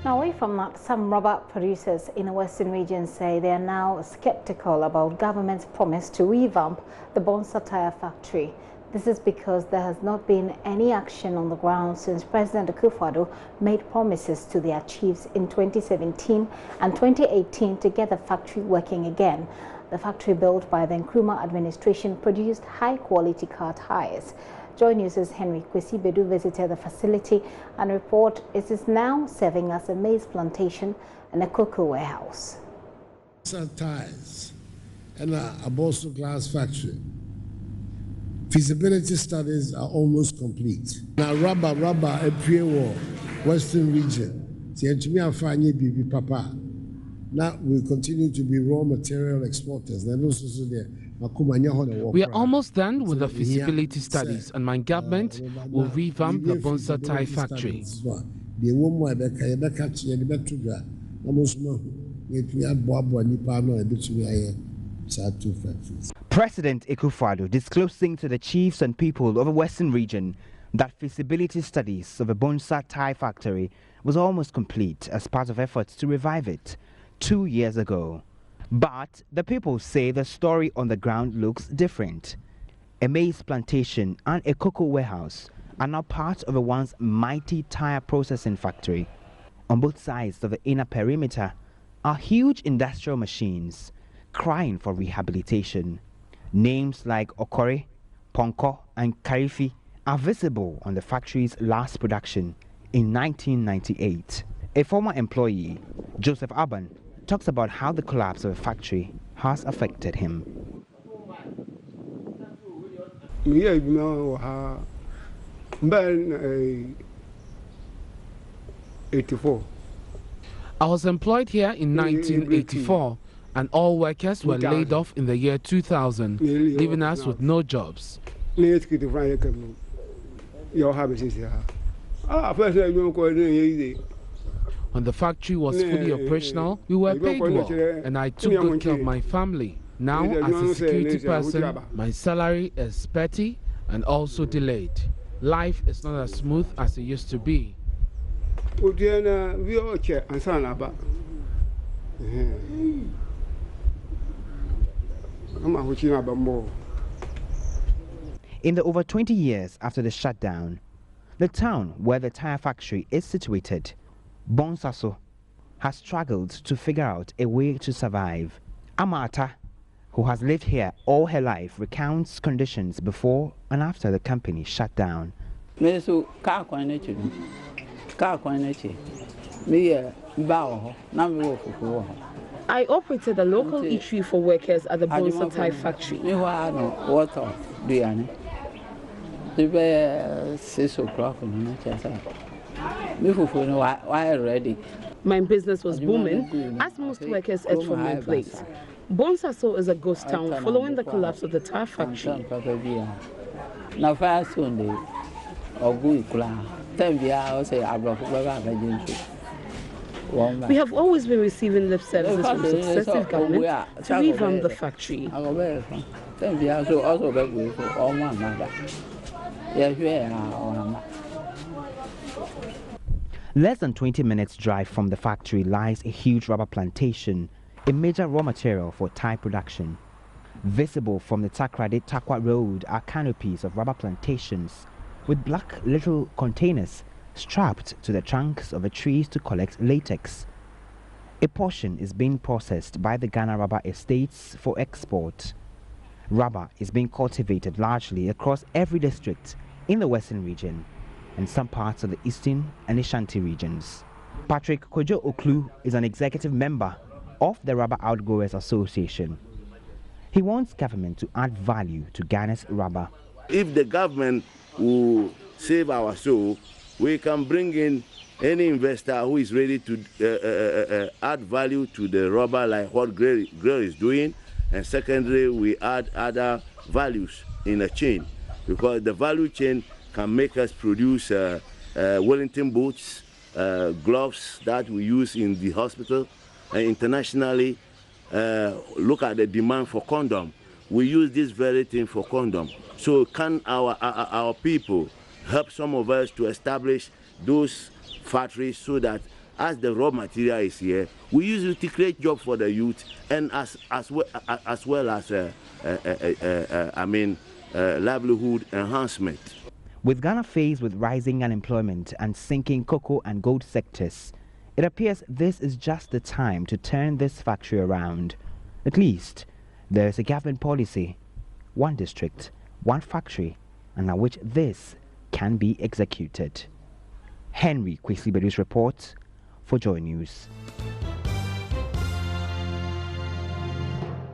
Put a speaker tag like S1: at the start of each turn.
S1: Now, away from that, some rubber producers in the Western region say they are now skeptical about government's promise to revamp the Bonsa tire factory. This is because there has not been any action on the ground since President Akufo-Addo made promises to their chiefs in 2017 and 2018 to get the factory working again. The factory built by the Nkrumah administration produced high-quality car tires. JoyNews' Henry Kwesi Bedu visited the facility and report it is now serving as a maize plantation and a cocoa warehouse.
S2: Tires and a Bonsa glass factory. Feasibility studies are almost complete. Now rubber a pre-war Western region. Papa. Now we continue to be raw material exporters.
S3: We are almost done with the feasibility studies, and my government will revamp the Bonsa tire factory.
S4: President Akufo-Addo disclosing to the chiefs and people of the Western region that feasibility studies of a Bonsa tire factory was almost complete as part of efforts to revive it 2 years ago. But the people say the story on the ground looks different. A maize plantation and a cocoa warehouse are now part of a once mighty tire processing factory. On both sides of the inner perimeter are huge industrial machines crying for rehabilitation. Names like Okore, Ponko and Karifi are visible on the factory's last production in 1998. A former employee, Joseph Aban, talks about how the collapse of the factory has affected him.
S3: I was employed here in 1984, and all workers were laid off in the year 2000, leaving us with no jobs. When the factory was fully operational, we were paid well, and I took good care of my family. Now, as a security person, my salary is petty and also delayed. Life is not as smooth as it used to be.
S4: In the over 20 years after the shutdown, the town where the tire factory is situated, Bonsa, has struggled to figure out a way to survive. Amata, who has lived here all her life, recounts conditions before and after the company shut down.
S5: I operated a local eatery for workers at the Bonsa tire factory.
S6: 6 o'clock.
S5: My business was booming as most workers ate from my place. Bonsa is a ghost town following the collapse of the tire factory. We have always been receiving lip services from successive governments to revamp the factory.
S4: Less than 20 minutes drive from the factory lies a huge rubber plantation, a major raw material for tire production. Visible from the Takrade-Takwa Road are canopies of rubber plantations with black little containers strapped to the trunks of the trees to collect latex. A portion is being processed by the Ghana Rubber Estates for export. Rubber is being cultivated largely across every district in the Western region and some parts of the Eastern and Ashanti regions. Patrick Kojo Oklu is an executive member of the Rubber Outgrowers Association. He wants government to add value to Ghana's rubber.
S7: If the government will save our soul, we can bring in any investor who is ready to add value to the rubber, like what Grill is doing. And secondly, we add other values in a chain, because the value chain can make us produce Wellington boots, gloves that we use in the hospital, and internationally look at the demand for condom. We use this very thing for condom. So can our people help some of us to establish those factories so that as the raw material is here, we use it to create jobs for the youth and as well as livelihood enhancement.
S4: With Ghana faced with rising unemployment and sinking cocoa and gold sectors, it appears this is just the time to turn this factory around. At least, there is a government policy, one district, one factory, and at which this can be executed. Henry Kwesi Bedou's report for JoyNews.